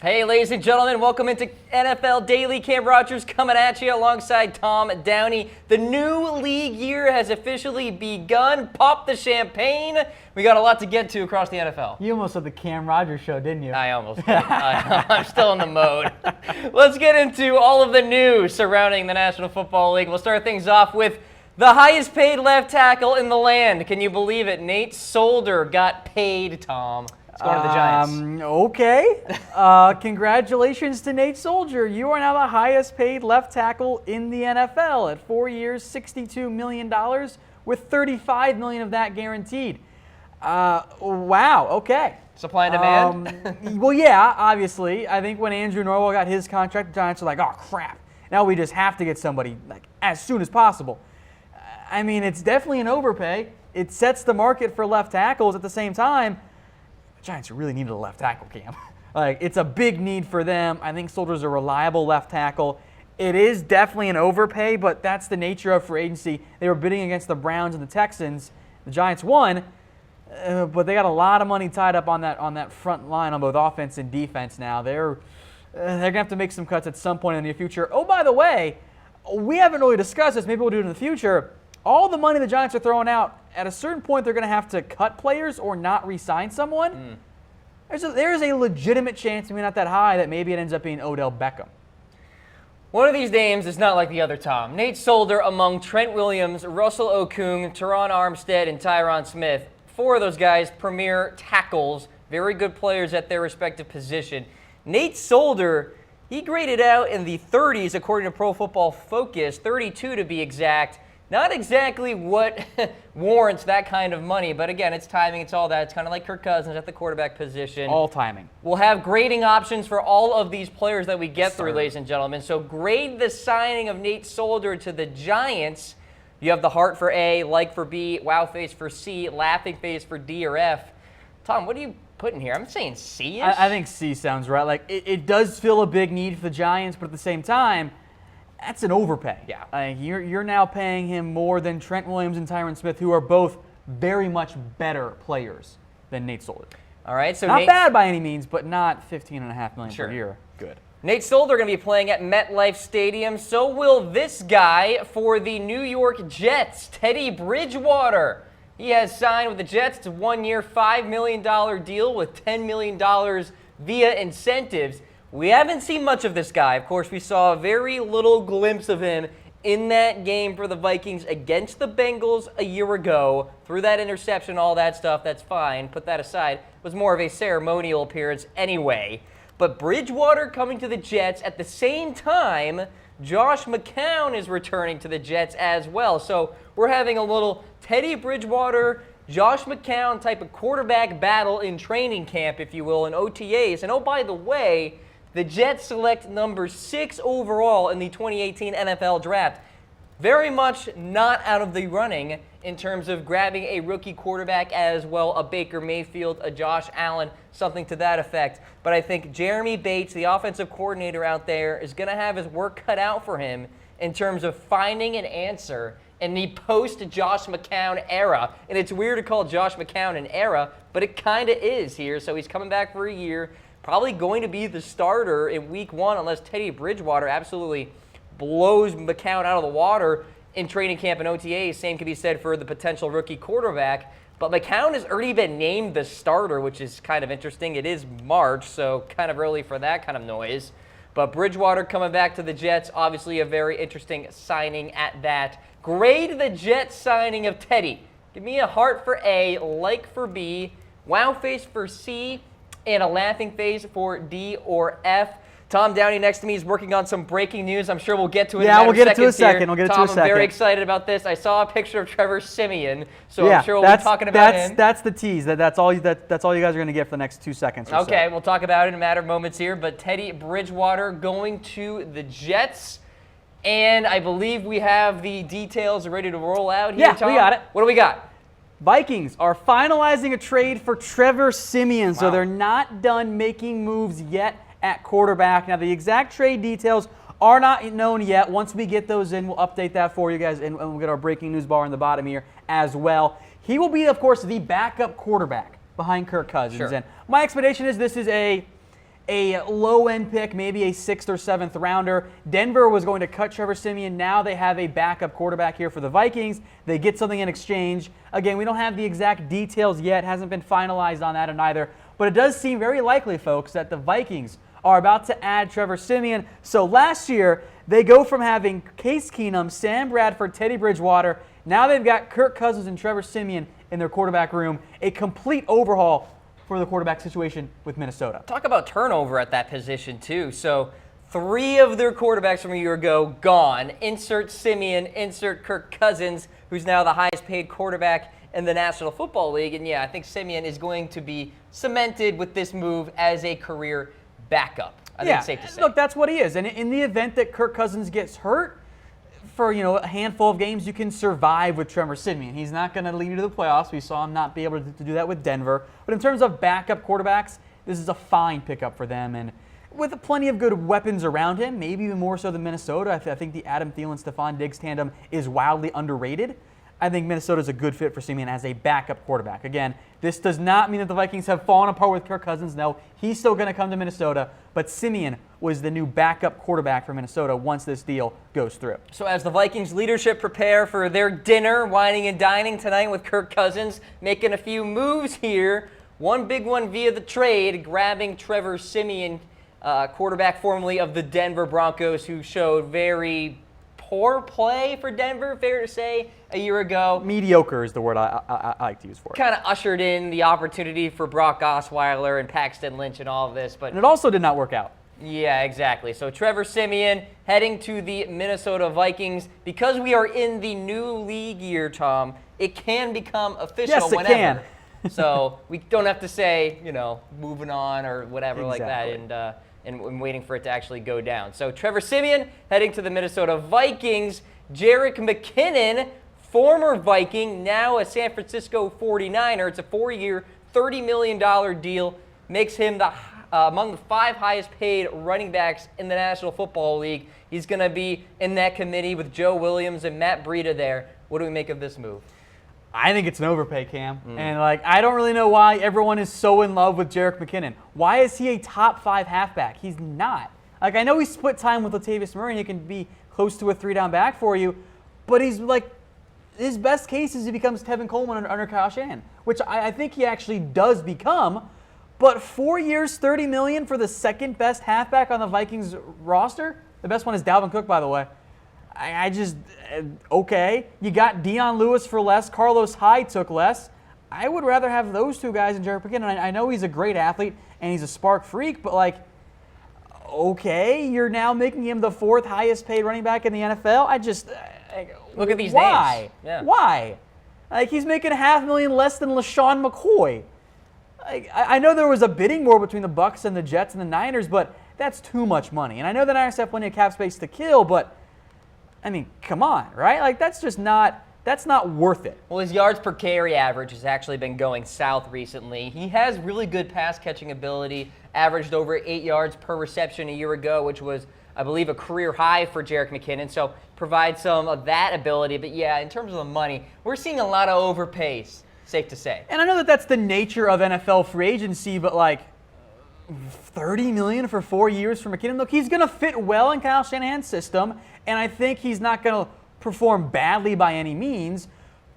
Hey, ladies and gentlemen, welcome into NFL Daily. Cam Rogers coming at you alongside Tom Downey. The new league year has officially begun. Pop the champagne. We got a lot to get to across the NFL. You almost said the Cam Rogers show, didn't you? I almost did. I'm still in the mode. Let's get into all of the news surrounding the National Football League. We'll start things off with the highest paid left tackle in the land. Can you believe it? Nate Solder got paid, Tom. It's going to the Giants. Okay. Congratulations to Nate Solder. You are now the highest paid left tackle in the NFL at 4 years, $62 million, with $35 million of that guaranteed. Wow. Okay. Supply and demand? Well, yeah, obviously. I think when Andrew Norwell got his contract, the Giants were like, oh, crap. Now we just have to get somebody as soon as possible. I mean, it's definitely an overpay. It sets the market for left tackles. At the same time, Giants really needed a left tackle, Cam. It's a big need for them. I think Solder's a reliable left tackle. It is definitely an overpay, but that's the nature of free agency. They were bidding against the Browns and the Texans. The Giants won, but they got a lot of money tied up on that front line on both offense and defense now. They're going to have to make some cuts at some point in the near future. Oh, by the way, we haven't really discussed this. Maybe we'll do it in the future. All the money the Giants are throwing out, at a certain point, they're going to have to cut players or not re-sign someone. There's a legitimate chance, maybe not that high, that maybe it ends up being Odell Beckham. One of these names is not like the other, Tom. Nate Solder among Trent Williams, Russell Okung, Teron Armstead, and Tyron Smith. Four of those guys, premier tackles, very good players at their respective position. Nate Solder, he graded out in the 30s according to Pro Football Focus, 32 to be exact. Not exactly what warrants that kind of money, but again, it's timing, it's all that. It's kind of like Kirk Cousins at the quarterback position. All timing. We'll have grading options for all of these players that we get through, ladies and gentlemen. So grade the signing of Nate Solder to the Giants. You have the heart for A, like for B, wow face for C, laughing face for D or F. Tom, what are you putting here? I'm saying C-ish? I think C sounds right. It does fill a big need for the Giants, but at the same time, that's an overpay. Yeah. You're now paying him more than Trent Williams and Tyron Smith, who are both very much better players than Nate Solder. All right. So not bad by any means, but not $15.5 million per year. Good. Nate Solder going to be playing at MetLife Stadium. So will this guy for the New York Jets, Teddy Bridgewater. He has signed with the Jets. It's a 1-year, $5 million deal with $10 million via incentives. We haven't seen much of this guy. Of course, we saw a very little glimpse of him in that game for the Vikings against the Bengals a year ago. Through that interception, all that stuff, that's fine. Put that aside. It was more of a ceremonial appearance anyway. But Bridgewater coming to the Jets at the same time, Josh McCown is returning to the Jets as well. So we're having a little Teddy Bridgewater, Josh McCown type of quarterback battle in training camp, if you will, in OTAs. And oh, by the way, the Jets select number 6 overall in the 2018 NFL Draft. Very much not out of the running in terms of grabbing a rookie quarterback as well, a Baker Mayfield, a Josh Allen, something to that effect. But I think Jeremy Bates, the offensive coordinator out there, is going to have his work cut out for him in terms of finding an answer in the post-Josh McCown era. And it's weird to call Josh McCown an era, but it kind of is here. So he's coming back for a year. Probably going to be the starter in week 1 unless Teddy Bridgewater absolutely blows McCown out of the water in training camp and OTAs. Same can be said for the potential rookie quarterback. But McCown has already been named the starter, which is kind of interesting. It is March, so kind of early for that kind of noise. But Bridgewater coming back to the Jets, obviously a very interesting signing at that. Grade the Jets signing of Teddy. Give me a heart for A, like for B, wow face for C, and a laughing face for D or F. Tom Downey next to me is working on some breaking news. I'm sure we'll get to it in a matter of seconds here. Tom, I'm very excited about this. I saw a picture of Trevor Siemian, so I'm sure we'll be talking about him. That's the tease. That's all you guys are going to get for the next 2 seconds or okay, we'll talk about it in a matter of moments here. But Teddy Bridgewater going to the Jets. And I believe we have the details ready to roll out here, Tom. We got it. What do we got? Vikings are finalizing a trade for Trevor Siemian, so they're not done making moves yet at quarterback. Now, the exact trade details are not known yet. Once we get those in, we'll update that for you guys, and we'll get our breaking news bar in the bottom here as well. He will be, of course, the backup quarterback behind Kirk Cousins. Sure. And my expectation is this is a a low-end pick, maybe a 6th or 7th rounder. Denver was going to cut Trevor Siemian. Now they have a backup quarterback here for the Vikings. They get something in exchange. Again, we don't have the exact details yet. It hasn't been finalized on that either. But it does seem very likely, folks, that the Vikings are about to add Trevor Siemian. So last year, they go from having Case Keenum, Sam Bradford, Teddy Bridgewater. Now they've got Kirk Cousins and Trevor Siemian in their quarterback room. A complete overhaul for the quarterback situation with Minnesota. Talk about turnover at that position, too. So 3 of their quarterbacks from a year ago gone. Insert Siemian, insert Kirk Cousins, who's now the highest paid quarterback in the National Football League. And yeah, I think Siemian is going to be cemented with this move as a career backup. I think it's safe to say. Look, that's what he is. And in the event that Kirk Cousins gets hurt, for a handful of games, you can survive with Trevor Siemian. He's not going to lead you to the playoffs. We saw him not be able to do that with Denver. But in terms of backup quarterbacks, this is a fine pickup for them. And with plenty of good weapons around him, maybe even more so than Minnesota, I think the Adam Thielen-Stephon Diggs tandem is wildly underrated. I think Minnesota's a good fit for Siemian as a backup quarterback. Again, this does not mean that the Vikings have fallen apart with Kirk Cousins. No, he's still going to come to Minnesota. But Siemian was the new backup quarterback for Minnesota once this deal goes through. So as the Vikings leadership prepare for their dinner, wining and dining tonight with Kirk Cousins, making a few moves here. One big one via the trade, grabbing Trevor Siemian, quarterback formerly of the Denver Broncos, who showed very poor play for Denver, fair to say, a year ago. Mediocre is the word I like to use for it. Kind of ushered in the opportunity for Brock Osweiler and Paxton Lynch and all of this. But and it also did not work out. Yeah, exactly. So Trevor Siemian heading to the Minnesota Vikings. Because we are in the new league year, Tom, it can become official yes, it whenever. Can. So we don't have to say, moving on or whatever exactly. like that. And waiting for it to actually go down. So Trevor Siemian heading to the Minnesota Vikings. Jerick McKinnon, former Viking, now a San Francisco 49er. It's a 4-year, $30 million deal. Makes him among the 5 highest paid running backs in the National Football League. He's going to be in that committee with Joe Williams and Matt Breida there. What do we make of this move? I think it's an overpay, Cam. And I don't really know why everyone is so in love with Jerick McKinnon. Why is he a top 5 halfback? He's not. I know he split time with Latavius Murray and he can be close to a 3-down back for you, but he's his best case is he becomes Tevin Coleman under Kyle Shanahan, which I think he actually does become. But 4 years, $30 million for the second best halfback on the Vikings roster. The best one is Dalvin Cook, by the way. I just, okay. You got Dion Lewis for less. Carlos Hyde took less. I would rather have those 2 guys than Jerick McKinnon. I know he's a great athlete and he's a spark freak, but okay, you're now making him the 4th highest paid running back in the NFL. Look at these names. Yeah. Why? He's making $500,000 less than LaShawn McCoy. I know there was a bidding war between the Bucs and the Jets and the Niners, but that's too much money. And I know the Niners have plenty of cap space to kill, but come on, right? That's not worth it. Well, his yards per carry average has actually been going south recently. He has really good pass catching ability, averaged over 8 yards per reception a year ago, which was, I believe, a career high for Jerick McKinnon. So provides some of that ability. But yeah, in terms of the money, we're seeing a lot of overpays, safe to say. And I know that that's the nature of NFL free agency, but $30 million for 4 years for McKinnon. Look, he's going to fit well in Kyle Shanahan's system, and I think he's not going to perform badly by any means,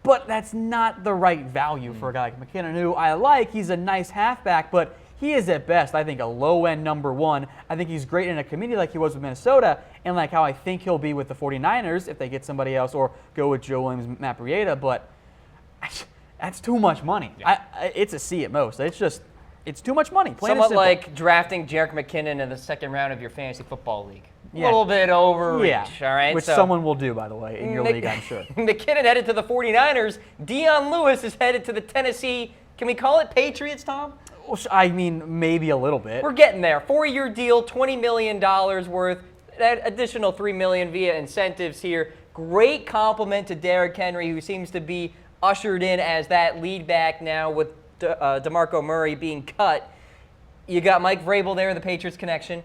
but that's not the right value for a guy like McKinnon, who I like. He's a nice halfback, but he is at best, I think, a low-end number 1. I think he's great in a committee like he was with Minnesota, and like how I think he'll be with the 49ers if they get somebody else or go with Joe Williams, Matt Breida, but that's too much money. Yeah. It's a C at most. It's too much money. Somewhat like drafting Jerick McKinnon in the 2nd round of your fantasy football league. A little bit overreach, all right? Which someone will do, by the way, in your league, I'm sure. McKinnon headed to the 49ers. Dion Lewis is headed to the Tennessee, can we call it Patriots, Tom? Well, maybe a little bit. We're getting there. 4-year deal, $20 million worth. That additional $3 million via incentives here. Great compliment to Derrick Henry, who seems to be ushered in as that lead back now with DeMarco Murray being cut. You got Mike Vrabel there, the Patriots connection,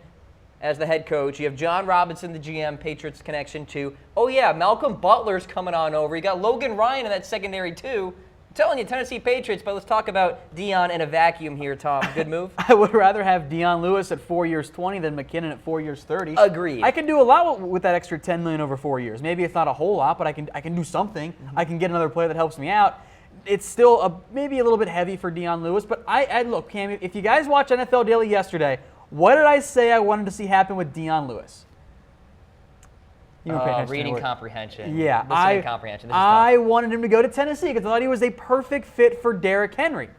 as the head coach. You have John Robinson, the GM, Patriots connection too. Oh yeah, Malcolm Butler's coming on over. You got Logan Ryan in that secondary too. I'm telling you, Tennessee Patriots, but let's talk about Dion in a vacuum here, Tom. Good move? I would rather have Dion Lewis at 4 years 20 than McKinnon at 4 years 30. Agreed. I can do a lot with that extra $10 million over 4 years. Maybe it's not a whole lot, but I can do something. I can get another player that helps me out. It's still maybe a little bit heavy for Dion Lewis, but I look, Cam, if you guys watched NFL Daily yesterday, what did I say I wanted to see happen with Dion Lewis? You weren't paying attention to Reading the word. comprehension. Yeah, Listening comprehension. This is I tough. wanted him to go to Tennessee because I thought he was a perfect fit for Derrick Henry.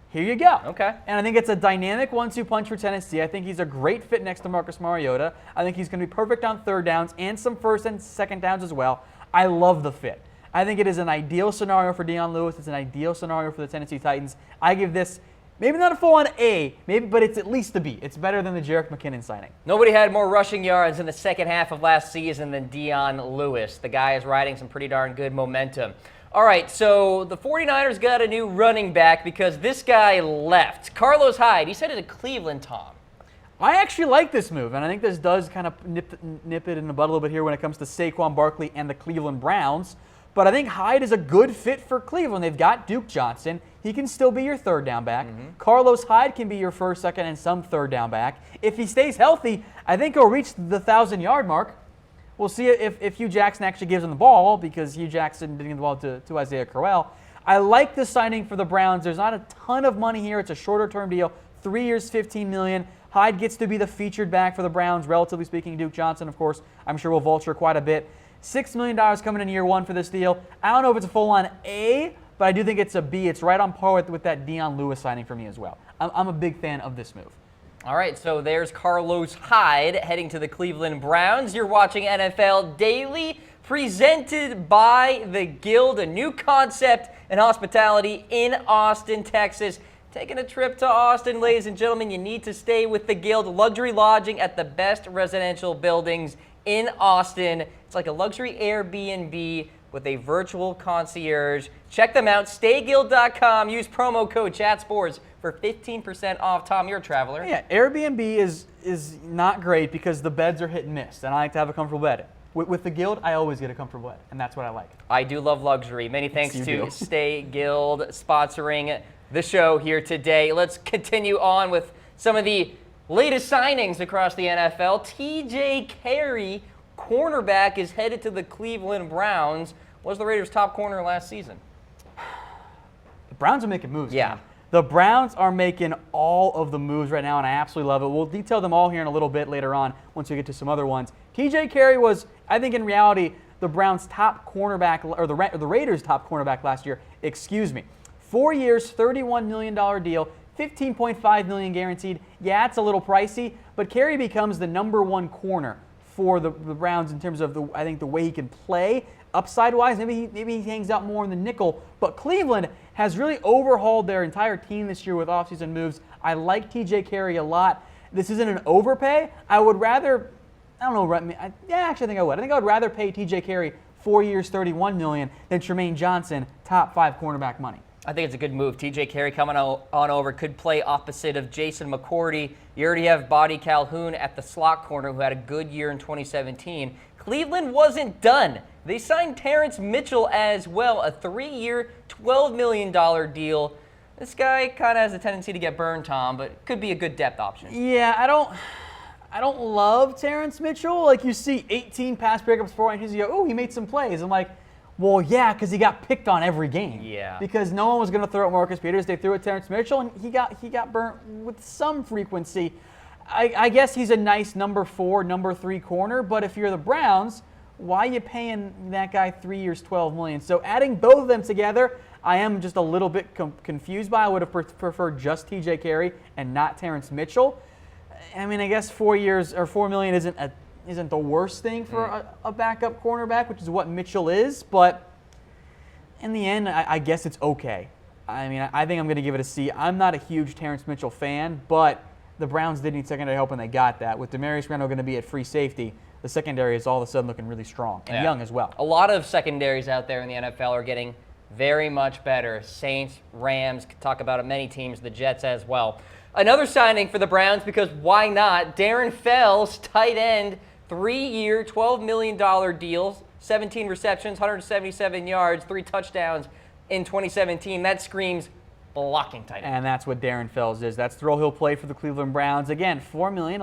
Here you go. Okay. And I think it's a dynamic 1-2 punch for Tennessee. I think he's a great fit next to Marcus Mariota. I think he's going to be perfect on third downs and some first and second downs as well. I love the fit. I think it is an ideal scenario for Dion Lewis. It's an ideal scenario for the Tennessee Titans. I give this maybe not a full-on A, but it's at least a B. It's better than the Jerick McKinnon signing. Nobody had more rushing yards in the second half of last season than Dion Lewis. The guy is riding some pretty darn good momentum. All right, so the 49ers got a new running back because this guy left. Carlos Hyde, he's headed to Cleveland, Tom. I actually like this move, and I think this does kind of nip it in the bud a little bit here when it comes to Saquon Barkley and the Cleveland Browns. But I think Hyde is a good fit for Cleveland. They've got Duke Johnson. He can still be your third down back. Carlos Hyde can be your first, second, and some third down back. If he stays healthy, I think he'll reach the 1,000-yard mark. We'll see if Hugh Jackson actually gives him the ball because Hugh Jackson didn't give the ball to Isaiah Crowell. I like the signing for the Browns. There's not a ton of money here. It's a shorter-term deal, 3 years, $15 million. Hyde gets to be the featured back for the Browns, relatively speaking. Duke Johnson, of course, I'm sure will vulture quite a bit. $6 million coming in year one for this deal. I don't know if it's a full-on A, but I do think it's a B. It's right on par with that Dion Lewis signing for me as well. I'm a big fan of this move. All right, so there's Carlos Hyde heading to the Cleveland Browns. You're watching NFL Daily, presented by The Guild, a new concept in hospitality in Austin, Texas. Taking a trip to Austin, ladies and gentlemen, you need to stay with The Guild. Luxury lodging at the best residential buildings in Austin. It's like a luxury Airbnb with a virtual concierge. Check them out, stayguild.com. Use promo code ChatSports for 15% off. Tom, you're a traveler. Yeah, Airbnb is not great because the beds are hit and miss, and I like to have a comfortable bed. With the Guild, I always get a comfortable bed, and that's what I like. I do love luxury. Many thanks Yes, to you do. Stay Guild sponsoring the show here today. Let's continue on with some of the latest signings across the NFL. TJ Carrie, cornerback, is headed to the Cleveland Browns. Was the Raiders' top corner last season? The Browns are making moves. Yeah. Man. The Browns are making all of the moves right now, and I absolutely love it. We'll detail them all here in a little bit later on once we get to some other ones. TJ Carrie was, I think in reality, the Browns' top cornerback, or the Raiders' top cornerback last year. 4 years, $31 million deal, $15.5 million guaranteed. Yeah, it's a little pricey, but Carrie becomes the number one corner for the Browns in terms of I think the way he can play. Upside-wise, maybe he hangs out more in the nickel. But Cleveland has really overhauled their entire team this year with offseason moves. I like TJ Carrie a lot. This isn't an overpay. I would rather, actually I think I would. I think I would rather pay TJ Carrie 4 years, $31 million than Tremaine Johnson, top 5 cornerback money. I think it's a good move. TJ Carrie coming on over could play opposite of Jason McCourty. You already have Bodie Calhoun at the slot corner who had a good year in 2017. Cleveland wasn't done. They signed Terrance Mitchell as well, a 3-year, $12 million deal. This guy kind of has a tendency to get burned, Tom, but could be a good depth option. Yeah, I don't love Terrance Mitchell. Like you see 18 pass breakups, 4 inches, you go, oh, he made some plays. I'm like, well, yeah, because he got picked on every game. Yeah. Because no one was going to throw at Marcus Peters. They threw at Terrance Mitchell, and he got burnt with some frequency. I guess he's a nice number 4, number 3 corner, but if you're the Browns, why are you paying that guy 3 years, $12 million? So adding both of them together, I am just a little bit confused by. I would have preferred just TJ Carrie and not Terrance Mitchell. I mean, I guess 4 years or $4 million isn't the worst thing for a backup cornerback, which is what Mitchell is. But in the end, I guess it's okay. I mean, I think I'm going to give it a C. I'm not a huge Terrance Mitchell fan, but the Browns did need secondary help, and they got that. With Demarius Randall going to be at free safety, the secondary is all of a sudden looking really strong and young as well. A lot of secondaries out there in the NFL are getting very much better. Saints, Rams, could talk about it, many teams, the Jets as well. Another signing for the Browns, because why not? Darren Fells, tight end, 3-year, $12 million deal, 17 receptions, 177 yards, 3 touchdowns in 2017. That screams blocking tight end. And that's what Darren Fells is. That's the role he'll play for the Cleveland Browns. Again, $4 million,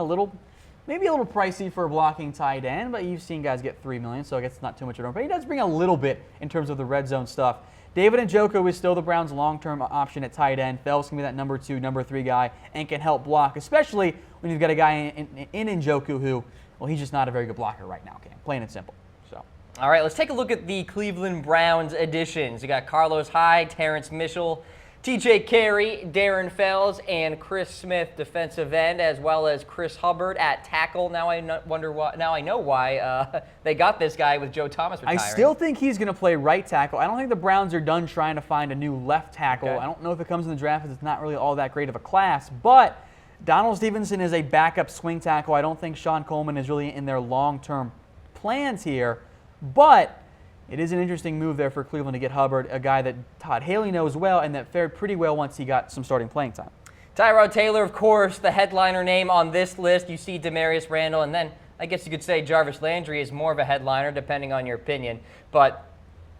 maybe a little pricey for a blocking tight end, but you've seen guys get $3 million, so I guess it's not too much of a but he does bring a little bit in terms of the red zone stuff. David Njoku is still the Browns' long-term option at tight end. Fells can be that number 2, number 3 guy and can help block, especially when you've got a guy in Njoku who, well, he's just not a very good blocker right now, Cam. Plain and simple. So, all right, let's take a look at the Cleveland Browns additions. You got Carlos Hyde, Terrance Mitchell, TJ Carrie, Darren Fells, and Chris Smith, defensive end, as well as Chris Hubbard at tackle. Now I know why they got this guy with Joe Thomas retiring. I still think he's going to play right tackle. I don't think the Browns are done trying to find a new left tackle. Okay. I don't know if it comes in the draft because it's not really all that great of a class, but Donald Stevenson is a backup swing tackle. I don't think Sean Coleman is really in their long-term plans here, but it is an interesting move there for Cleveland to get Hubbard, a guy that Todd Haley knows well and that fared pretty well once he got some starting playing time. Tyrod Taylor, of course, the headliner name on this list. You see Demarius Randall, and then I guess you could say Jarvis Landry is more of a headliner, depending on your opinion. But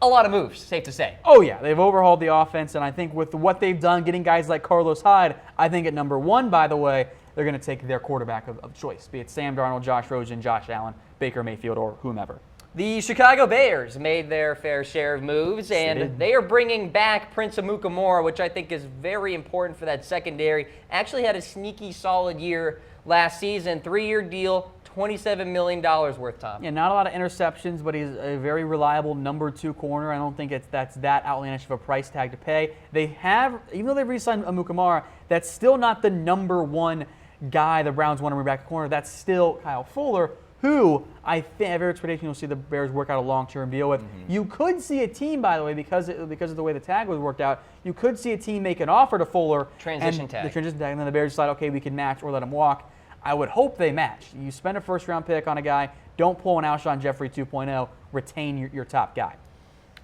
a lot of moves, safe to say. Oh, yeah. They've overhauled the offense, and I think with what they've done, getting guys like Carlos Hyde, I think at number 1, by the way, they're going to take their quarterback of choice, be it Sam Darnold, Josh Rosen, Josh Allen, Baker Mayfield, or whomever. The Chicago Bears made their fair share of moves, and they are bringing back Prince Amukamara, which I think is very important for that secondary. Actually had a sneaky solid year last season, 3-year deal, $27 million worth, Tom. Yeah, not a lot of interceptions, but he's a very reliable number 2 corner. I don't think that's that outlandish of a price tag to pay. They have, even though they've re-signed Amukamara, that's still not the number 1 guy the Browns want to bring back a corner. That's still Kyle Fuller, who I have every expectation you'll see the Bears work out a long-term deal with. Mm-hmm. You could see a team, by the way, because of the way the tag was worked out, you could see a team make an offer to Fuller. Transition tag. The transition tag, and then the Bears decide, okay, we can match or let him walk. I would hope they match. You spend a first-round pick on a guy, don't pull an Alshon Jeffrey 2.0, retain your top guy.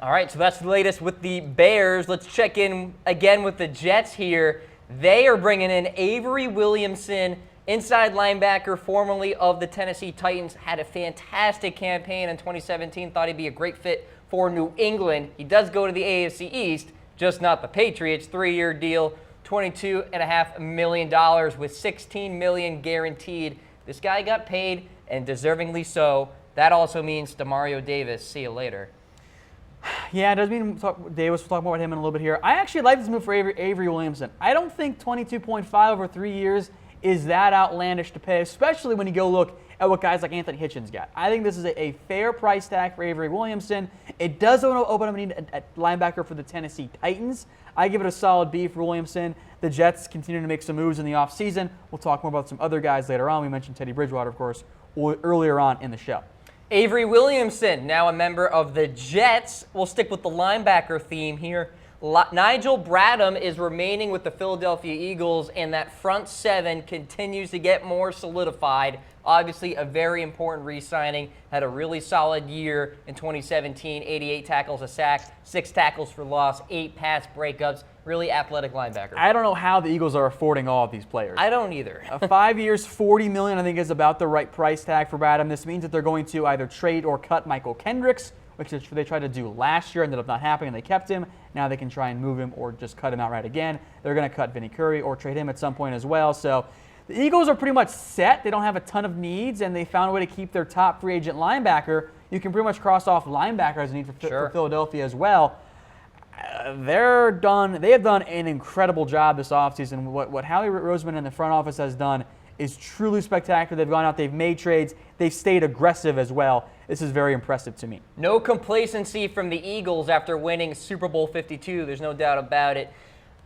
All right, so that's the latest with the Bears. Let's check in again with the Jets here. They are bringing in Avery Williamson, inside linebacker, formerly of the Tennessee Titans, had a fantastic campaign in 2017, thought he'd be a great fit for New England. He does go to the AFC East, just not the Patriots. 3-year deal, $22.5 million with $16 million guaranteed. This guy got paid, and deservingly so. That also means Demario Davis. See you later. Yeah, it does mean Davis. We'll talk more about him in a little bit here. I actually like this move for Avery Williamson. I don't think 22.5 over 3 years is that outlandish to pay, especially when you go look at what guys like Anthony Hitchens got. I think this is a fair price tag for Avery Williamson. It does open up a need at linebacker for the Tennessee Titans. I give it a solid B for Williamson. The Jets continue to make some moves in the offseason. We'll talk more about some other guys later on. We mentioned Teddy Bridgewater, of course, earlier on in the show. Avery Williamson, now a member of the Jets. We'll stick with the linebacker theme here. Nigel Bradham is remaining with the Philadelphia Eagles, and that front 7 continues to get more solidified. Obviously, a very important re-signing. Had a really solid year in 2017, 88 tackles, a sack, 6 tackles for loss, 8 pass breakups. Really athletic linebacker. I don't know how the Eagles are affording all of these players. I don't either. 5 years, $40 million, I think, is about the right price tag for Bradham. This means that they're going to either trade or cut Michael Kendricks, which they tried to do last year, ended up not happening, and they kept him. Now they can try and move him or just cut him outright again. They're going to cut Vinny Curry or trade him at some point as well. So the Eagles are pretty much set. They don't have a ton of needs, and they found a way to keep their top free agent linebacker. You can pretty much cross off linebacker as a need for Philadelphia as well. They're done. They have done an incredible job this offseason. What Howie Roseman and the front office has done is truly spectacular. They've gone out, they've made trades, they've stayed aggressive as well. This is very impressive to me. No complacency from the Eagles after winning Super Bowl 52. There's no doubt about it.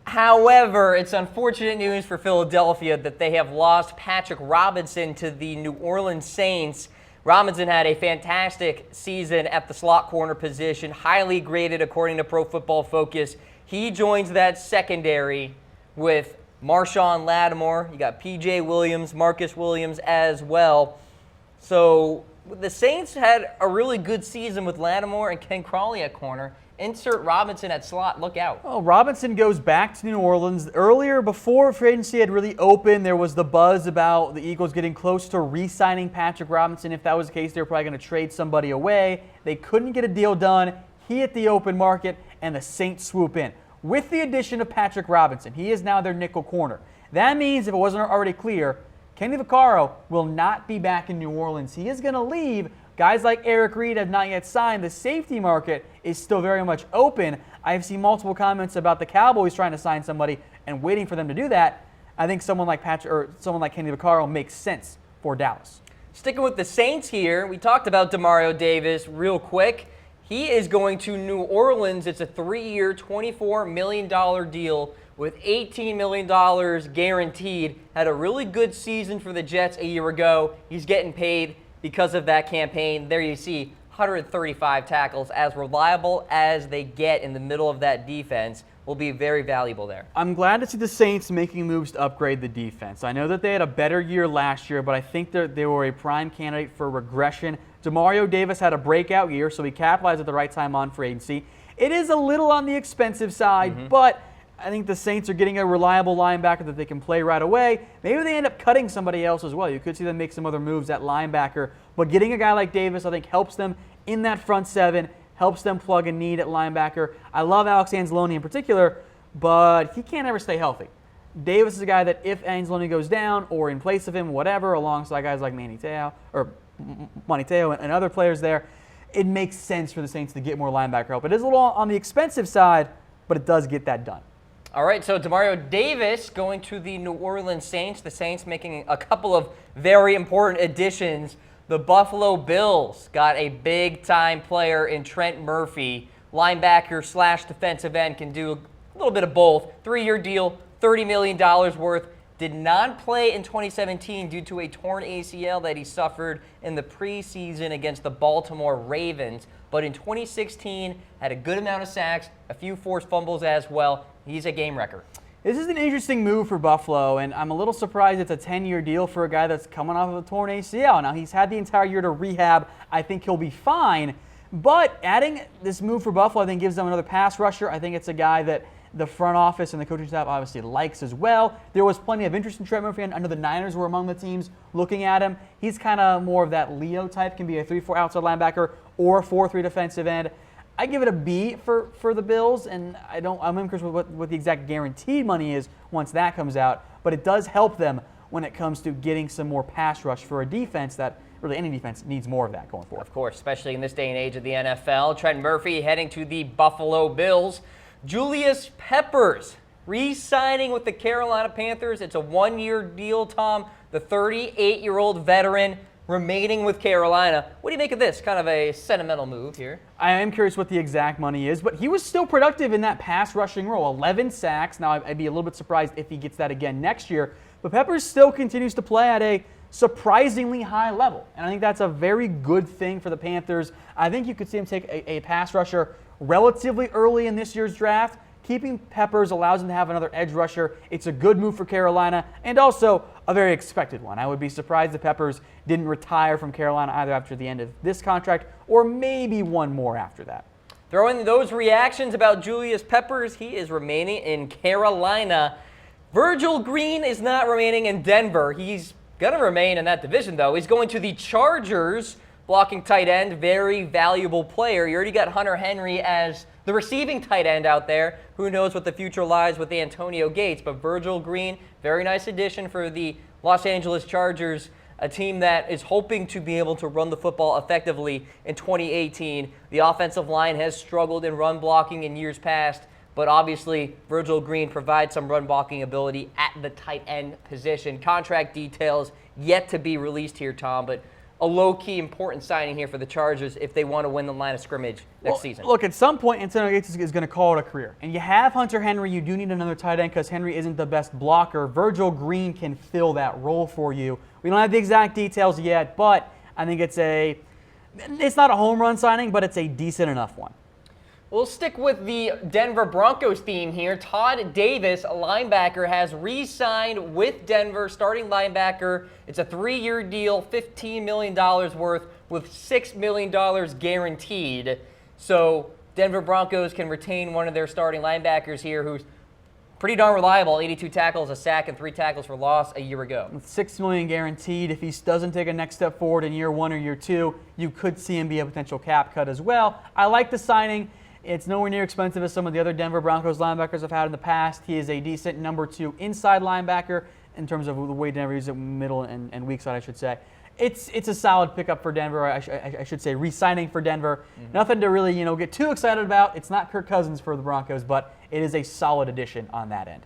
However, it's unfortunate news for Philadelphia that they have lost Patrick Robinson to the New Orleans Saints. Robinson had a fantastic season at the slot corner position, highly graded according to Pro Football Focus. He joins that secondary with Marshawn Lattimore. You got P.J. Williams, Marcus Williams as well. So the Saints had a really good season with Lattimore and Ken Crawley at corner. Insert Robinson at slot. Look out. Well, Robinson goes back to New Orleans. Earlier, before free agency had really opened, there was the buzz about the Eagles getting close to re-signing Patrick Robinson. If that was the case, they were probably going to trade somebody away. They couldn't get a deal done. He hit the open market, and the Saints swoop in. With the addition of Patrick Robinson, he is now their nickel corner. That means, if it wasn't already clear, Kenny Vaccaro will not be back in New Orleans. He is going to leave. Guys like Eric Reed have not yet signed. The safety market is still very much open. I've seen multiple comments about the Cowboys trying to sign somebody and waiting for them to do that. I think someone like Kenny Vaccaro makes sense for Dallas. Sticking with the Saints here, we talked about Demario Davis real quick. He is going to New Orleans. It's a 3-year, $24 million deal with $18 million guaranteed. Had a really good season for the Jets a year ago. He's getting paid because of that campaign. There you see 135 tackles, as reliable as they get in the middle of that defense. Will be very valuable there. I'm glad to see the Saints making moves to upgrade the defense. I know that they had a better year last year, but I think they were a prime candidate for regression. Demario Davis had a breakout year, so he capitalized at the right time on free agency. It is a little on the expensive side, but I think the Saints are getting a reliable linebacker that they can play right away. Maybe they end up cutting somebody else as well. You could see them make some other moves at linebacker, but getting a guy like Davis, I think, helps them in that front seven, helps them plug a need at linebacker. I love Alex Anzalone in particular, but he can't ever stay healthy. Davis is a guy that if Anzalone goes down or in place of him, whatever, alongside guys like Manny Te'o and other players there, it makes sense for the Saints to get more linebacker help. It is a little on the expensive side, but it does get that done. All right, so Demario Davis going to the New Orleans Saints. The Saints making a couple of very important additions. The Buffalo Bills got a big-time player in Trent Murphy, linebacker / defensive end, can do a little bit of both. 3-year deal, $30 million worth. Did not play in 2017 due to a torn ACL that he suffered in the preseason against the Baltimore Ravens. But in 2016, had a good amount of sacks, a few forced fumbles as well. He's a game wrecker. This is an interesting move for Buffalo, and I'm a little surprised it's a 10-year deal for a guy that's coming off of a torn ACL. Now, he's had the entire year to rehab. I think he'll be fine. But adding this move for Buffalo, I think, gives them another pass rusher. I think it's a guy that the front office and the coaching staff obviously likes as well. There was plenty of interest in Trent Murphy. I know the Niners were among the teams looking at him. He's kind of more of that Leo type, can be a 3-4 outside linebacker or a 4-3 defensive end. I give it a B for the Bills, and I'm interested with what the exact guaranteed money is once that comes out. But it does help them when it comes to getting some more pass rush for a defense that really any defense needs more of that going forward. Of course, especially in this day and age of the NFL. Trent Murphy heading to the Buffalo Bills. Julius Peppers re-signing with the Carolina Panthers. It's a 1-year deal, Tom. The 38-year-old veteran remaining with Carolina. What do you make of this? Kind of a sentimental move here. I am curious what the exact money is, but he was still productive in that pass rushing role. 11 sacks. Now, I'd be a little bit surprised if he gets that again next year. But Peppers still continues to play at a surprisingly high level. And I think that's a very good thing for the Panthers. I think you could see him take a pass rusher relatively early in this year's draft. Keeping Peppers allows him to have another edge rusher. It's a good move for Carolina, and also a very expected one. I would be surprised if Peppers didn't retire from Carolina either after the end of this contract or maybe one more after that. Throwing those reactions about Julius Peppers, he is remaining in Carolina. Virgil Green is not remaining in Denver. He's going to remain in that division, though. He's going to the Chargers, blocking tight end, very valuable player. You already got Hunter Henry as the receiving tight end out there. Who knows what the future lies with Antonio Gates, but Virgil Green, very nice addition for the Los Angeles Chargers, a team that is hoping to be able to run the football effectively in 2018. The offensive line has struggled in run blocking in years past, but obviously Virgil Green provides some run blocking ability at the tight end position. Contract details yet to be released here, Tom, but a low-key important signing here for the Chargers if they want to win the line of scrimmage next season. Look, at some point, Antonio Gates is going to call it a career. And you have Hunter Henry. You do need another tight end because Henry isn't the best blocker. Virgil Green can fill that role for you. We don't have the exact details yet, but I think it's not a home run signing, but it's a decent enough one. We'll stick with the Denver Broncos theme here. Todd Davis, a linebacker, has re-signed with Denver, starting linebacker. It's a 3-year deal, $15 million worth, with $6 million guaranteed. So Denver Broncos can retain one of their starting linebackers here who's pretty darn reliable, 82 tackles, a sack, and 3 tackles for loss a year ago. With $6 million guaranteed, if he doesn't take a next step forward in year 1 or year 2, you could see him be a potential cap cut as well. I like the signing. It's nowhere near expensive as some of the other Denver Broncos linebackers I've had in the past. He is a decent number 2 inside linebacker in terms of the way Denver uses it, middle and weak side, I should say. It's a solid pickup for Denver. I should say re-signing for Denver. Nothing to really get too excited about. It's not Kirk Cousins for the Broncos, but it is a solid addition on that end.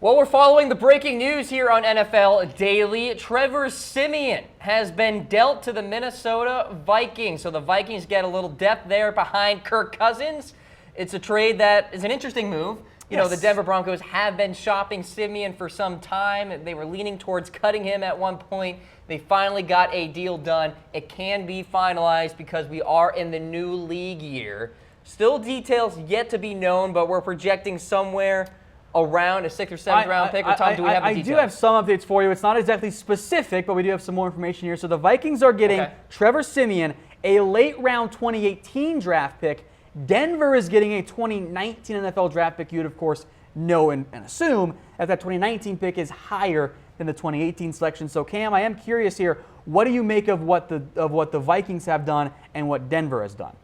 Well, we're following the breaking news here on NFL Daily. Trevor Siemian has been dealt to the Minnesota Vikings. So the Vikings get a little depth there behind Kirk Cousins. It's a trade that is an interesting move. You know, the Denver Broncos have been shopping Siemian for some time. They were leaning towards cutting him at one point. They finally got a deal done. It can be finalized because we are in the new league year. Still details yet to be known, but we're projecting somewhere around a 6th or 7th round pick. Or Tom, do we have the details? I do have some updates for you. It's not exactly specific, but we do have some more information here. So the Vikings are getting Trevor Siemian, a late round 2018 draft pick. Denver is getting a 2019 NFL draft pick. You'd, of course, know and assume that 2019 pick is higher than the 2018 selection. So, Cam, I am curious here. What do you make of what the Vikings have done and what Denver has done?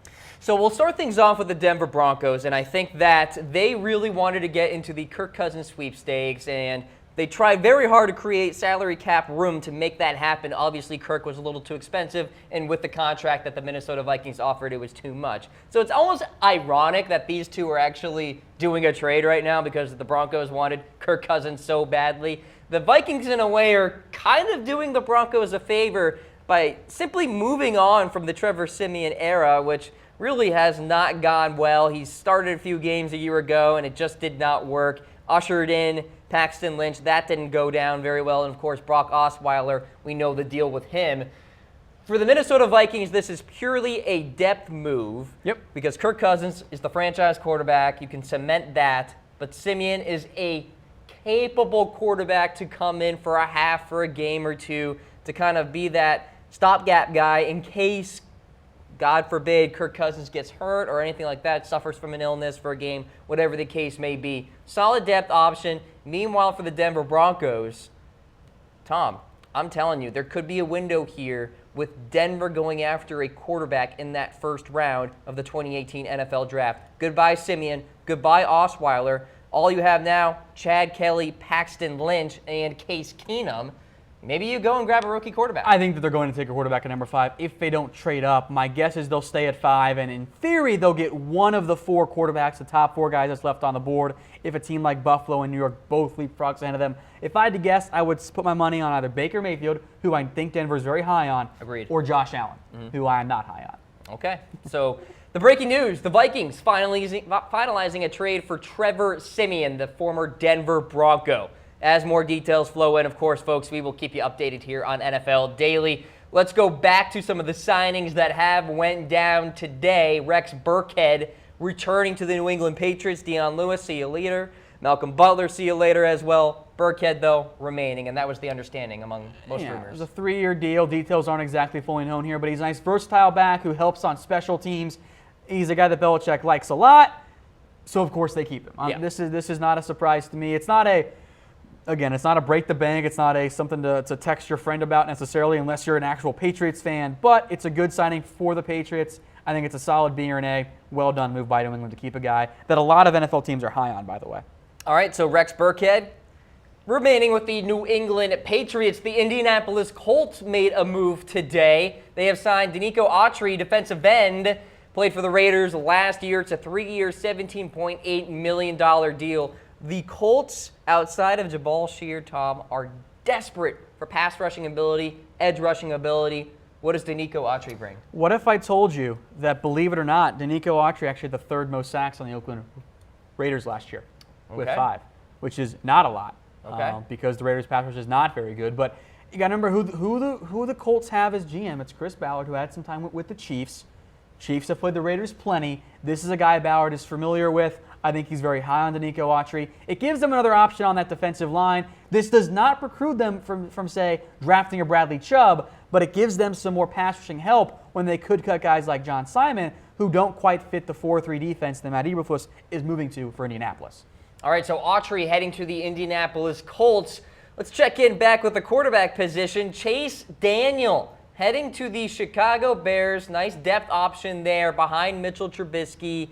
So we'll start things off with the Denver Broncos, and I think that they really wanted to get into the Kirk Cousins sweepstakes, and they tried very hard to create salary cap room to make that happen. Obviously, Kirk was a little too expensive, and with the contract that the Minnesota Vikings offered, it was too much. So it's almost ironic that these two are actually doing a trade right now because the Broncos wanted Kirk Cousins so badly. The Vikings, in a way, are kind of doing the Broncos a favor by simply moving on from the Trevor Siemian era, which really has not gone well. He started a few games a year ago, and it just did not work. Ushered in Paxton Lynch. That didn't go down very well. And, of course, Brock Osweiler, we know the deal with him. For the Minnesota Vikings, this is purely a depth move. Because Kirk Cousins is the franchise quarterback. You can cement that. But Siemian is a capable quarterback to come in for a half, for a game or two, to kind of be that stopgap guy in case, God forbid, Kirk Cousins gets hurt or anything like that, suffers from an illness for a game, whatever the case may be. Solid depth option. Meanwhile, for the Denver Broncos, Tom, I'm telling you, there could be a window here with Denver going after a quarterback in that first round of the 2018 NFL Draft. Goodbye, Siemian. Goodbye, Osweiler. All you have now, Chad Kelly, Paxton Lynch, and Case Keenum. Maybe you go and grab a rookie quarterback. I think that they're going to take a quarterback at number 5 if they don't trade up. My guess is they'll stay at 5, and in theory, they'll get one of the 4 quarterbacks, the top 4 guys that's left on the board, if a team like Buffalo and New York both leapfrogs ahead of them. If I had to guess, I would put my money on either Baker Mayfield, who I think Denver is very high on, or Josh Allen, who I am not high on. Okay, so the breaking news, the Vikings finalizing a trade for Trevor Siemian, the former Denver Bronco. As more details flow in, of course, folks, we will keep you updated here on NFL Daily. Let's go back to some of the signings that have went down today. Rex Burkhead returning to the New England Patriots. Dion Lewis, see you later. Malcolm Butler, see you later as well. Burkhead, though, remaining, and that was the understanding among most rumors. It was a 3-year deal. Details aren't exactly fully known here, but he's a nice, versatile back who helps on special teams. He's a guy that Belichick likes a lot, so of course they keep him. This is not a surprise to me. It's not a break the bank. It's not something to text your friend about necessarily unless you're an actual Patriots fan, but it's a good signing for the Patriots. I think it's a solid B or an A. Well done move by New England to keep a guy that a lot of NFL teams are high on, by the way. All right, so Rex Burkhead remaining with the New England Patriots. The Indianapolis Colts made a move today. They have signed Denico Autry, defensive end, played for the Raiders last year. It's a 3-year, $17.8 million deal. The Colts, outside of Jabal Shear, Tom, are desperate for pass rushing ability, edge rushing ability. What does Denico Autry bring? What if I told you that, believe it or not, Denico Autry actually had the 3rd most sacks on the Oakland Raiders last year with 5, which is not a lot because the Raiders' pass rush is not very good. But you got to remember who the Colts have as GM. It's Chris Ballard, who had some time with the Chiefs. Chiefs have played the Raiders plenty. This is a guy Ballard is familiar with. I think he's very high on Denico Autry. It gives them another option on that defensive line. This does not preclude them from say, drafting a Bradley Chubb, but it gives them some more pass rushing help when they could cut guys like John Simon, who don't quite fit the 4-3 defense that Matt Eberflus is moving to for Indianapolis. All right, so Autry heading to the Indianapolis Colts. Let's check in back with the quarterback position. Chase Daniel heading to the Chicago Bears. Nice depth option there behind Mitchell Trubisky.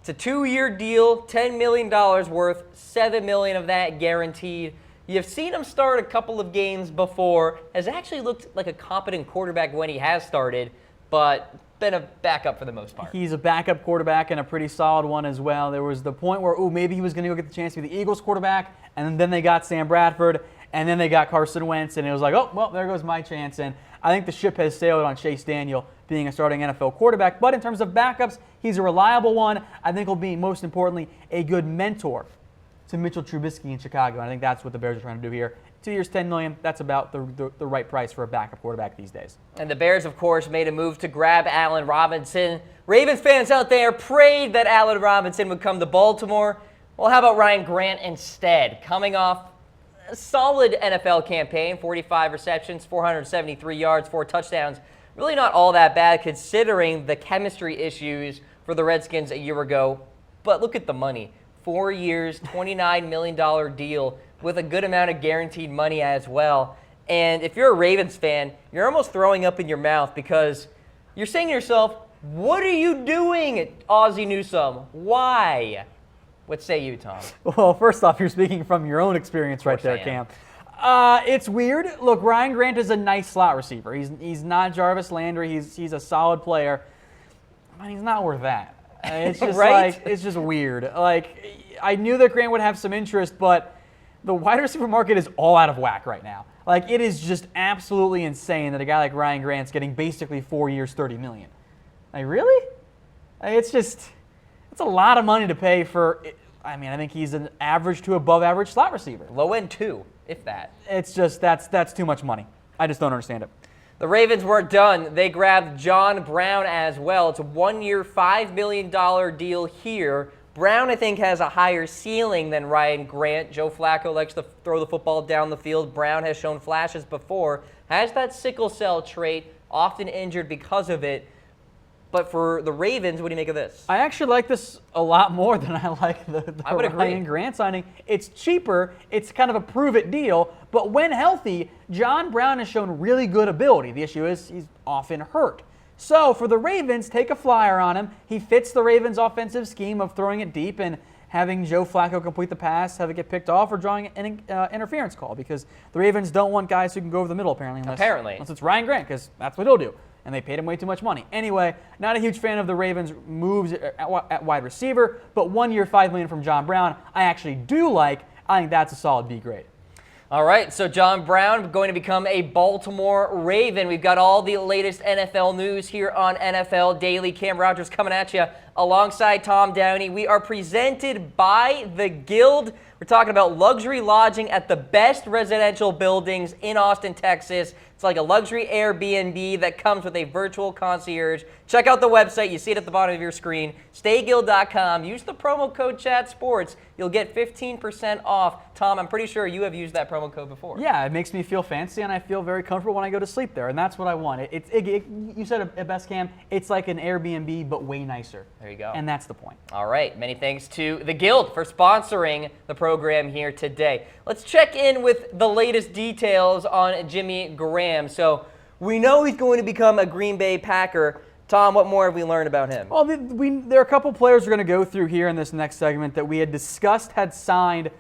It's a 2-year deal, $10 million worth, $7 million of that guaranteed. You've seen him start a couple of games before, has actually looked like a competent quarterback when he has started, but been a backup for the most part. He's a backup quarterback and a pretty solid one as well. There was the point where, maybe he was going to go get the chance to be the Eagles quarterback, and then they got Sam Bradford, and then they got Carson Wentz, and it was like, oh, well, there goes my chance. And I think the ship has sailed on Chase Daniel being a starting NFL quarterback. But in terms of backups, he's a reliable one. I think he'll be, most importantly, a good mentor to Mitchell Trubisky in Chicago. And I think that's what the Bears are trying to do here. 2 years, $10 million, that's about the right price for a backup quarterback these days. And the Bears, of course, made a move to grab Allen Robinson. Ravens fans out there prayed that Allen Robinson would come to Baltimore. Well, how about Ryan Grant instead? Coming off a solid NFL campaign, 45 receptions, 473 yards, 4 touchdowns. Really not all that bad considering the chemistry issues for the Redskins a year ago. But look at the money. 4 years, $29 million deal with a good amount of guaranteed money as well. And if you're a Ravens fan, you're almost throwing up in your mouth because you're saying to yourself, what are you doing, Ozzie Newsome? Why? What say you, Tom? Well, first off, you're speaking from your own experience right there, Cam. It's weird. Look, Ryan Grant is a nice slot receiver. He's not Jarvis Landry. He's a solid player. I mean, he's not worth that. It's just right? it's just weird. Like, I knew that Grant would have some interest, but the wide receiver market is all out of whack right now. Like, it is just absolutely insane that a guy like Ryan Grant's getting basically 4 years, $30 million. Like, really? It's a lot of money to pay for. I mean, I think he's an average to above average slot receiver. Low end 2, if that. It's just that's too much money. I just don't understand it. The Ravens weren't done. They grabbed John Brown as well. It's a 1-year, $5 million deal here. Brown, I think, has a higher ceiling than Ryan Grant. Joe Flacco likes to throw the football down the field. Brown has shown flashes before. Has that sickle cell trait, often injured because of it. But for the Ravens, what do you make of this? I actually like this a lot more than I like the Ryan Ryan Grant signing. It's cheaper. It's kind of a prove-it deal. But when healthy, John Brown has shown really good ability. The issue is he's often hurt. So for the Ravens, take a flyer on him. He fits the Ravens' offensive scheme of throwing it deep and having Joe Flacco complete the pass, have it get picked off, or drawing an interference call, because the Ravens don't want guys who can go over the middle, apparently, unless it's Ryan Grant, because that's what he'll do. And they paid him way too much money. Anyway, not a huge fan of the Ravens' moves at wide receiver, but 1 year, $5 million from John Brown, I actually do like. I think that's a solid B grade. All right, so John Brown going to become a Baltimore Raven. We've got all the latest NFL news here on NFL Daily. Cam Rogers coming at you alongside Tom Downey. We are presented by The Guild. We're talking about luxury lodging at the best residential buildings in Austin, Texas. It's like a luxury Airbnb that comes with a virtual concierge. Check out the website. You see it at the bottom of your screen. StayGuild.com. Use the promo code ChatSports. You'll get 15% off. Tom, I'm pretty sure you have used that promo code before. Yeah, it makes me feel fancy, and I feel very comfortable when I go to sleep there, and that's what I want. You said it best, Cam. It's like an Airbnb, but way nicer. There you go. And that's the point. All right. Many thanks to The Guild for sponsoring the program here today. Let's check in with the latest details on Jimmy Graham. So we know he's going to become a Green Bay Packer. Tom, what more have we learned about him? Well, there are a couple players we're going to go through here in this next segment that we had discussed had signed,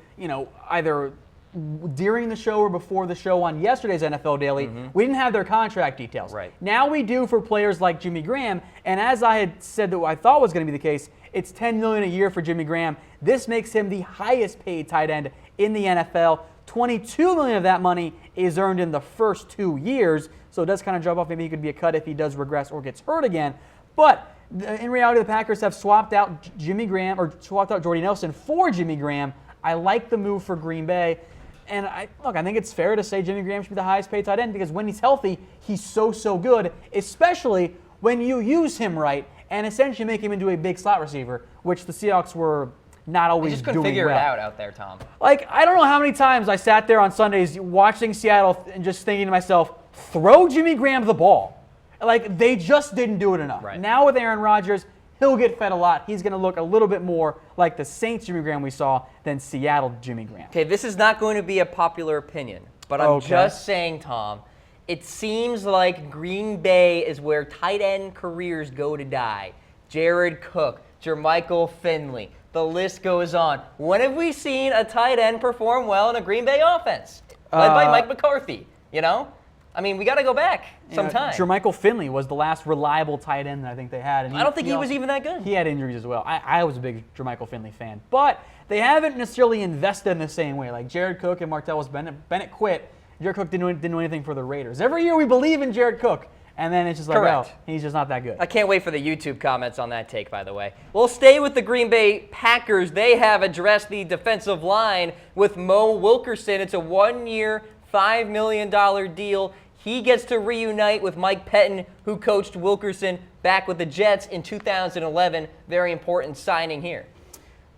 either during the show or before the show on yesterday's NFL Daily. We didn't have their contract details. Right. Now we do for players like Jimmy Graham, and as I had said that I thought was going to be the case, it's $10 million a year for Jimmy Graham. This makes him the highest paid tight end in the NFL. $22 million of that money is earned in the first 2 years, so it does kind of drop off. Maybe he could be a cut if he does regress or gets hurt again. But in reality, the Packers have swapped out Jimmy Graham, or swapped out Jordy Nelson for Jimmy Graham. I like the move for Green Bay. And I think it's fair to say Jimmy Graham should be the highest paid tight end because when he's healthy, he's so good, especially when you use him right and essentially make him into a big slot receiver, which the Seahawks were not always doing well. You just couldn't figure it out there, Tom. Like, I don't know how many times I sat there on Sundays watching Seattle and just thinking to myself, throw Jimmy Graham the ball. Like, they just didn't do it enough. Right. Now with Aaron Rodgers, he'll get fed a lot. He's going to look a little bit more like the Saints Jimmy Graham we saw than Seattle Jimmy Graham. Okay, this is not going to be a popular opinion, but I'm just saying, Tom, it seems like Green Bay is where tight end careers go to die. Jared Cook, Jermichael Finley. The list goes on. When have we seen a tight end perform well in a Green Bay offense? Led by Mike McCarthy, you know? I mean, we got to go back sometime. Jermichael Finley was the last reliable tight end that I think they had. And I don't think he was even that good. He had injuries as well. I was a big Jermichael Finley fan. But they haven't necessarily invested in the same way. Like Jared Cook and Martellus Bennett quit. Jared Cook didn't do anything for the Raiders. Every year we believe in Jared Cook. And then it's just like, Correct. oh, he's just not that good. I can't wait for the YouTube comments on that take, by the way. We'll stay with the Green Bay Packers. They have addressed the defensive line with Mo Wilkerson. It's a 1-year, $5 million deal. He gets to reunite with Mike Pettin, who coached Wilkerson back with the Jets in 2011. Very important signing here.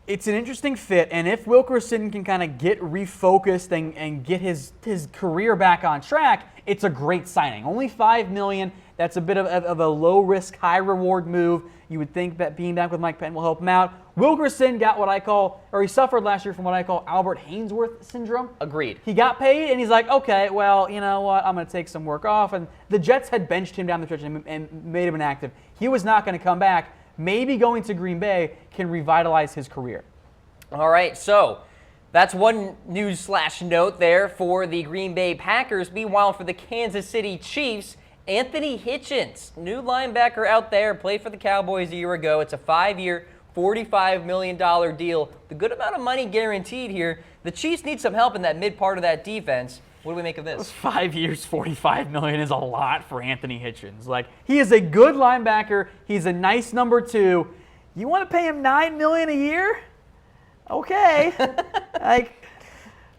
It's an interesting fit, and if Wilkerson can kind of get refocused and get his career back on track, it's a great signing. Only $5 million. That's a bit of a low-risk, high-reward move. You would think that being back with Mike Pettin will help him out. Wilkerson got what I call, or he suffered last year from what I call Albert Hainsworth syndrome. Agreed. He got paid, and he's like, okay, well, you know what? I'm going to take some work off. And the Jets had benched him down the stretch and made him inactive. He was not going to come back. Maybe going to Green Bay can revitalize his career. All right, so that's one news/note there for the Green Bay Packers. Meanwhile, for the Kansas City Chiefs, Anthony Hitchens, new linebacker out there, played for the Cowboys a year ago. It's a 5-year, $45 million deal. The good amount of money guaranteed here. The Chiefs need some help in that mid part of that defense. What do we make of this? 5 years, $45 million is a lot for Anthony Hitchens. Like, he is a good linebacker. He's a nice number 2. You want to pay him $9 million a year? Okay. Like,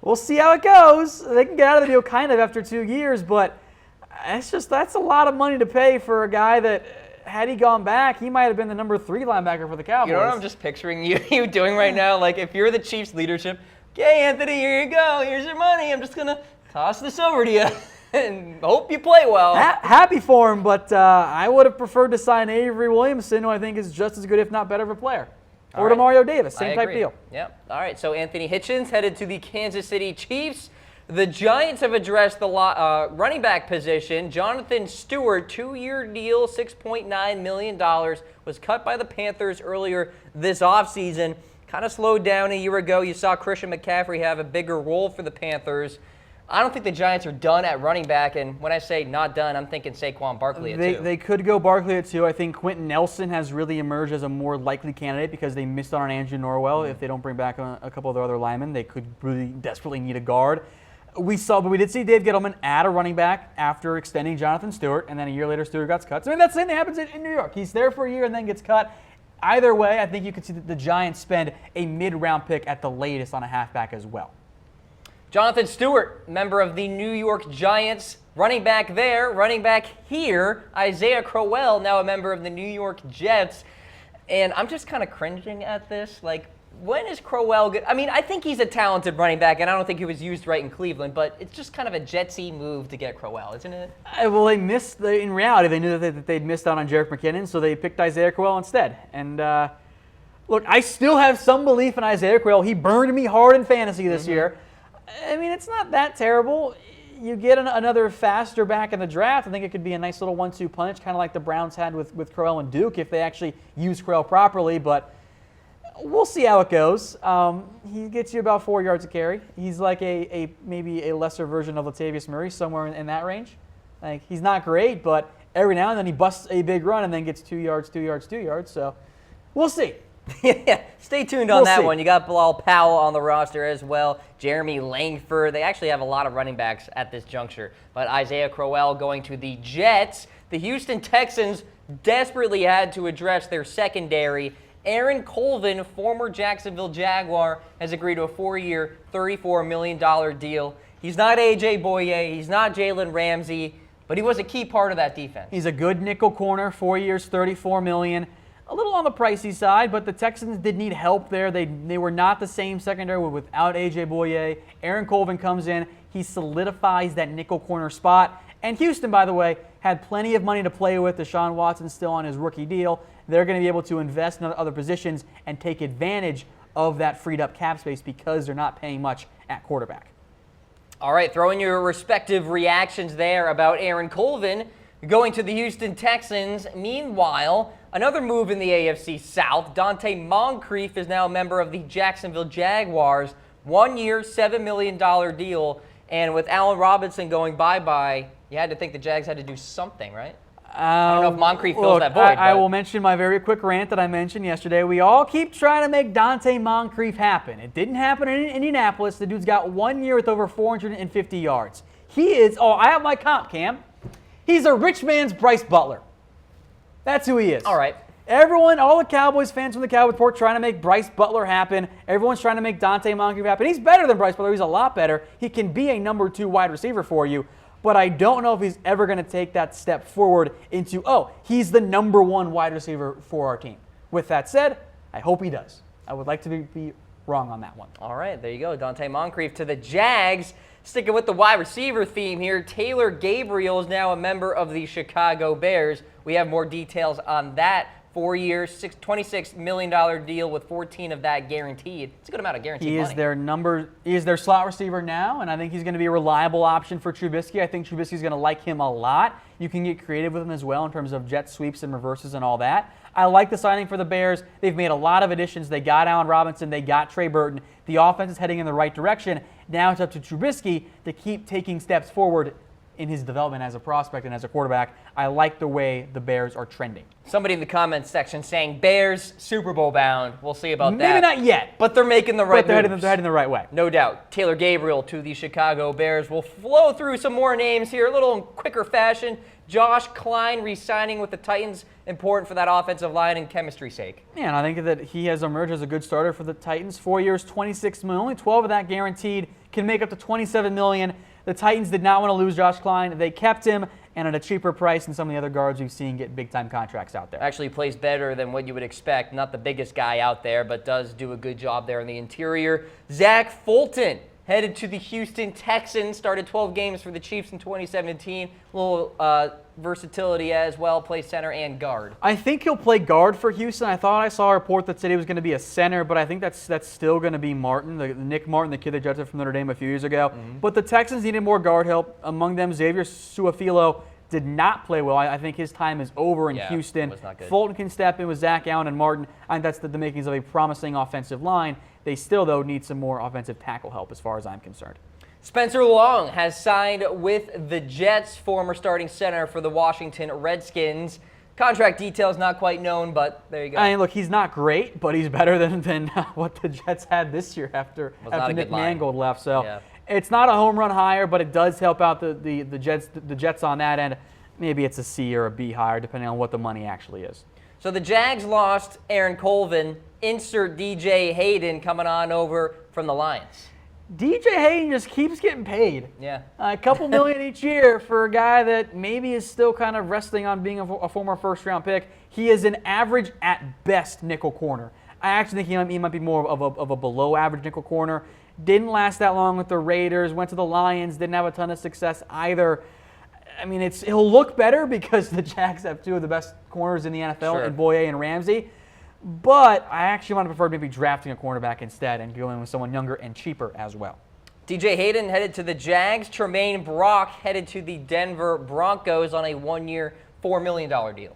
we'll see how it goes. They can get out of the deal kind of after 2 years, but that's a lot of money to pay for a guy that, had he gone back, he might have been the number 3 linebacker for the Cowboys. You know what I'm just picturing you doing right now? Like, if you're the Chiefs leadership, okay, Anthony, here you go. Here's your money. I'm just going to toss this over to you and hope you play well. Happy for him, but I would have preferred to sign Avery Williamson, who I think is just as good, if not better, of a player. Or to Mario Davis, same type deal. Yep. All right, so Anthony Hitchens headed to the Kansas City Chiefs. The Giants have addressed the running back position. Jonathan Stewart, 2-year deal, $6.9 million, was cut by the Panthers earlier this offseason. Kind of slowed down a year ago. You saw Christian McCaffrey have a bigger role for the Panthers. I don't think the Giants are done at running back, and when I say not done, I'm thinking Saquon Barkley at 2. They could go Barkley at 2. I think Quentin Nelson has really emerged as a more likely candidate because they missed out on Andrew Norwell. If they don't bring back a couple of their other linemen, they could really desperately need a guard. We did see Dave Gettleman add a running back after extending Jonathan Stewart, and then a year later Stewart got cut. So, I mean, that's the thing that happens in New York. He's there for a year and then gets cut. Either way, I think you could see that the Giants spend a mid-round pick at the latest on a halfback as well. Jonathan Stewart, member of the New York Giants, running back there, running back here. Isaiah Crowell, now a member of the New York Jets. And I'm just kind of cringing at this. Like, when is Crowell good? I mean, I think he's a talented running back, and I don't think he was used right in Cleveland, but it's just kind of a Jetsy move to get Crowell, isn't it? Well, in reality, they knew that they'd missed out on Jerick McKinnon, so they picked Isaiah Crowell instead. And look, I still have some belief in Isaiah Crowell. He burned me hard in fantasy this year. I mean, it's not that terrible. You get another faster back in the draft. I think it could be a nice little 1-2 punch, kind of like the Browns had with Crowell and Duke if they actually use Crowell properly. But we'll see how it goes. He gets you about 4 yards a carry. He's like maybe a lesser version of Latavius Murray, somewhere in that range. Like, he's not great, but every now and then he busts a big run and then gets 2 yards, 2 yards, 2 yards. So we'll see. Yeah, stay tuned on that one. You got Bilal Powell on the roster as well. Jeremy Langford. They actually have a lot of running backs at this juncture. But Isaiah Crowell going to the Jets. The Houston Texans desperately had to address their secondary. Aaron Colvin, former Jacksonville Jaguar, has agreed to a 4-year, $34 million deal. He's not A.J. Boye. He's not Jalen Ramsey. But he was a key part of that defense. He's a good nickel corner, 4 years, $34 million. A little on the pricey side, but the Texans did need help there. They were not the same secondary without A.J. Boye. Aaron Colvin comes in. He solidifies that nickel corner spot. And Houston, by the way, had plenty of money to play with. Deshaun Watson still on his rookie deal. They're going to be able to invest in other positions and take advantage of that freed up cap space because they're not paying much at quarterback. All right, throw in your respective reactions there about Aaron Colvin. Going to the Houston Texans. Meanwhile, another move in the AFC South. Dante Moncrief is now a member of the Jacksonville Jaguars. 1 year, $7 million deal. And with Allen Robinson going bye-bye, you had to think the Jags had to do something, right? I don't know if Moncrief fills that void. I will mention my very quick rant that I mentioned yesterday. We all keep trying to make Dante Moncrief happen. It didn't happen in Indianapolis. The dude's got 1 year with over 450 yards. He is, I have my comp, Cam. He's a rich man's Bryce Butler. That's who he is. All right. Everyone, all the Cowboys fans from the Cowboys Report trying to make Bryce Butler happen. Everyone's trying to make Dante Moncrief happen. He's better than Bryce Butler. He's a lot better. He can be a number 2 wide receiver for you. But I don't know if he's ever going to take that step forward into, he's the number 1 wide receiver for our team. With that said, I hope he does. I would like to be wrong on that one. All right, there you go. Dante Moncrief to the Jags. Sticking with the wide receiver theme here, Taylor Gabriel is now a member of the Chicago Bears. We have more details on that. 4 years, $26 million deal with 14 of that guaranteed. It's a good amount of guaranteed money. He is their slot receiver now, and I think he's going to be a reliable option for Trubisky. I think Trubisky's going to like him a lot. You can get creative with him as well in terms of jet sweeps and reverses and all that. I like the signing for the Bears. They've made a lot of additions. They got Allen Robinson. They got Trey Burton. The offense is heading in the right direction. Now it's up to Trubisky to keep taking steps forward in his development as a prospect and as a quarterback. I like the way the Bears are trending. Somebody in the comments section saying Bears Super Bowl bound. We'll see about that. Maybe not yet. But they're making the right moves. They're heading the right way. No doubt. Taylor Gabriel to the Chicago Bears. We'll flow through some more names here, a little in quicker fashion. Josh Klein re-signing with the Titans, important for that offensive line and chemistry's sake. Yeah, and I think that he has emerged as a good starter for the Titans. 4 years, $26 million, only 12 of that guaranteed, can make up to $27 million. The Titans did not want to lose Josh Klein. They kept him, and at a cheaper price than some of the other guards we've seen get big-time contracts out there. Actually plays better than what you would expect. Not the biggest guy out there, but does do a good job there in the interior. Zach Fulton headed to the Houston Texans, started 12 games for the Chiefs in 2017. A little versatility as well, plays center and guard. I think he'll play guard for Houston. I thought I saw a report that said he was going to be a center, but I think that's still going to be Martin, Nick Martin, the kid they drafted from Notre Dame a few years ago. Mm-hmm. But the Texans needed more guard help. Among them, Xavier Su'a-Filo did not play well. I think his time is over in Houston. Was not good. Fulton can step in with Zach Allen and Martin. I think that's the makings of a promising offensive line. They still, though, need some more offensive tackle help as far as I'm concerned. Spencer Long has signed with the Jets, former starting center for the Washington Redskins. Contract details not quite known, but there you go. I mean, look, he's not great, but he's better than what the Jets had this year after Nick Mangold left. So it's not a home run hire, but it does help out the Jets on that end. Maybe it's a C or a B hire, depending on what the money actually is. So the Jags lost Aaron Colvin. Insert DJ Hayden coming on over from the Lions. DJ Hayden just keeps getting paid. Yeah. A couple million each year for a guy that maybe is still kind of resting on being a former first-round pick. He is an average at best nickel corner. I actually think he might be more of a below-average nickel corner. Didn't last that long with the Raiders. Went to the Lions. Didn't have a ton of success either. I mean, he'll look better because the Jags have two of the best corners in the NFL, in Boye and Ramsey. But I actually want to prefer maybe drafting a cornerback instead and going with someone younger and cheaper as well. DJ Hayden headed to the Jags. Tremaine Brock headed to the Denver Broncos on a 1 year, $4 million deal.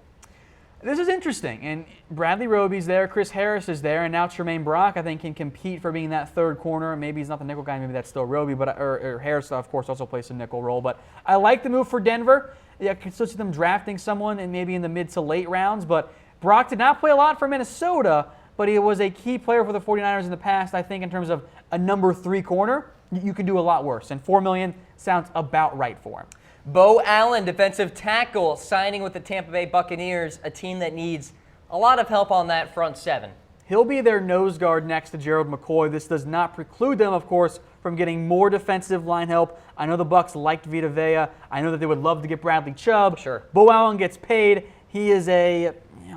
This is interesting. And Bradley Roby's there, Chris Harris is there, and now Tremaine Brock, I think, can compete for being that third corner. Maybe he's not the nickel guy, maybe that's still Roby, but or Harris, of course, also plays a nickel role. But I like the move for Denver. I can still see them drafting someone and maybe in the mid to late rounds, but Brock did not play a lot for Minnesota, but he was a key player for the 49ers in the past. I think in terms of a number 3 corner, you can do a lot worse. And $4 million sounds about right for him. Bo Allen, defensive tackle, signing with the Tampa Bay Buccaneers, a team that needs a lot of help on that front seven. He'll be their nose guard next to Gerald McCoy. This does not preclude them, of course, from getting more defensive line help. I know the Bucs liked Vita Vea. I know that they would love to get Bradley Chubb. Sure. Bo Allen gets paid. He is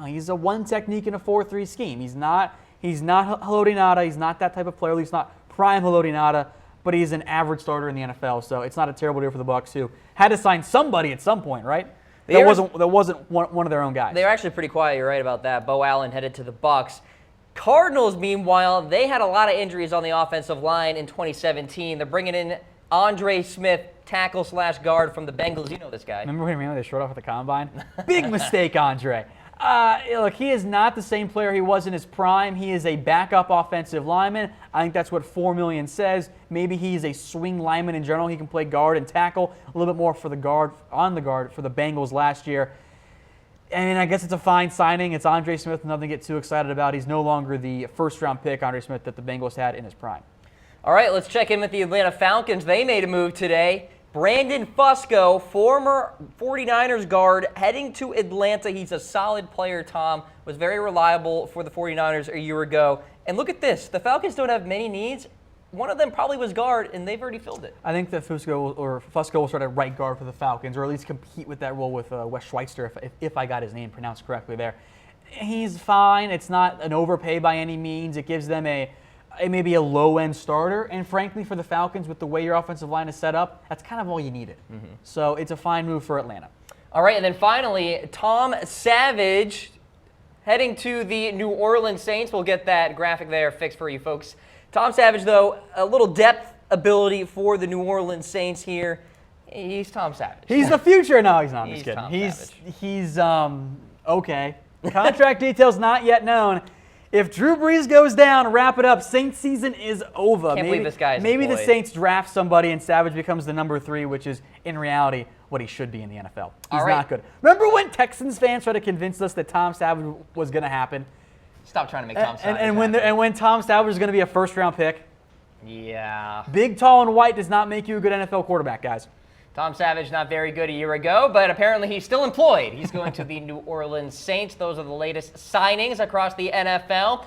he's a one technique in a 4-3 scheme. He's not Haloti Ngata. He's not that type of player. At least not prime Haloti Ngata. But he's an average starter in the NFL. So it's not a terrible deal for the Bucs, who had to sign somebody at some point, right? That wasn't one of their own guys. They're actually pretty quiet. You're right about that. Bo Allen headed to the Bucs. Cardinals, meanwhile, they had a lot of injuries on the offensive line in 2017. They're bringing in Andre Smith, tackle/guard from the Bengals. You know this guy. Remember when they showed off at the combine? Big mistake, Andre. Look, he is not the same player he was in his prime. He is a backup offensive lineman. I think that's what $4 million says. Maybe he's a swing lineman in general. He can play guard and tackle a little bit more for the guard for the Bengals last year. I mean, I guess it's a fine signing. It's Andre Smith, nothing to get too excited about. He's no longer the first-round pick, Andre Smith, that the Bengals had in his prime. All right, let's check in with the Atlanta Falcons. They made a move today. Brandon Fusco, former 49ers guard, heading to Atlanta. He's a solid player, Tom. Was very reliable for the 49ers a year ago. And look at this. The Falcons don't have many needs. One of them probably was guard, and they've already filled it. I think that Fusco will start at right guard for the Falcons, or at least compete with that role with Wes Schweitzer, if I got his name pronounced correctly there. He's fine. It's not an overpay by any means. It gives them maybe a low-end starter, and frankly, for the Falcons, with the way your offensive line is set up, that's kind of all you needed. So it's a fine move for Atlanta. All right, and then finally, Tom Savage heading to the New Orleans Saints. We'll get that graphic there fixed for you folks. Tom Savage, though, a little depth ability for the New Orleans Saints here. He's Tom Savage. He's the future. No, he's not. I'm just kidding. He's Okay. Contract details not yet known. If Drew Brees goes down, wrap it up. Saints season is over. Can't believe this guy is Maybe employed. the Saints draft somebody and Savage becomes the number 3, which is, in reality, what he should be in the NFL. He's not good. Remember when Texans fans tried to convince us that Tom Savage was going to happen? Stop trying to make Tom Savage and when Tom Savage was going to be a first-round pick? Yeah. Big, tall, and white does not make you a good NFL quarterback, guys. Tom Savage, not very good a year ago, but apparently he's still employed. He's going to the New Orleans Saints. Those are the latest signings across the NFL.